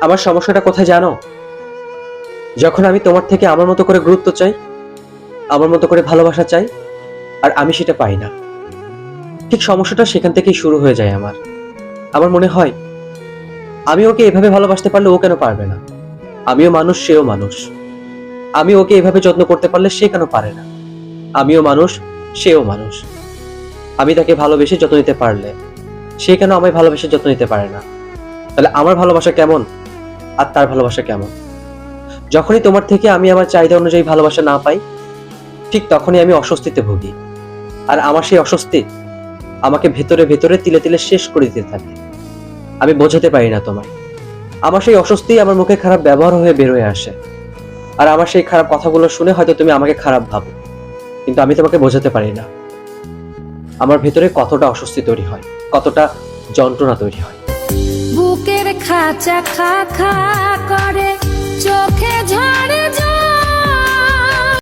আমার সমস্যাটা কোথায় জানো? যখন আমি তোমার থেকে আমার মতো করে গুরুত্ব চাই, আমার মতো করে ভালোবাসা চাই, আর আমি সেটা পাই না। ঠিক সমস্যাটা সেখান থেকেই শুরু হয়ে যায় আমার। আমার মনে হয় আমি ওকে এভাবে ভালোবাসতে পারলে ও কেন পারবে না? আমিও মানুষ, সেও মানুষ। আমি ওকে এভাবে যত্ন করতে পারলে সে কেন পারে না? আমিও মানুষ, সেও মানুষ। আমি তাকে ভালোবেসে যত্ন নিতে পারলে সে কেন আমায় ভালোবেসে যত্ন নিতে পারে না? তাহলে আমার ভালোবাসা কেমন আর তার ভালোবাসা কেমন? যখনই তোমার থেকে আমি আমার চাহিদা অনুযায়ী ভালোবাসা না পাই, ঠিক তখনই আমি অস্বস্তিতে ভুগি। আর আমার সেই অস্বস্তি আমাকে ভেতরে ভেতরে তিলে তিলে শেষ করে দিতে থাকে। আমি বোঝাতে পারি না তোমায়। আমার সেই অস্বস্তি আমার মুখে খারাপ ব্যবহার হয়ে বের হয়ে আসে। আর আমার সেই খারাপ কথাগুলো শুনে হয়তো তুমি আমাকে খারাপ ভাবো, কিন্তু আমি তোমাকে বোঝাতে পারি না আমার ভেতরে কতটা অস্বস্তি তৈরি হয়, কতটা যন্ত্রণা তৈরি হয়। বুকের খাঁচা খা খা করে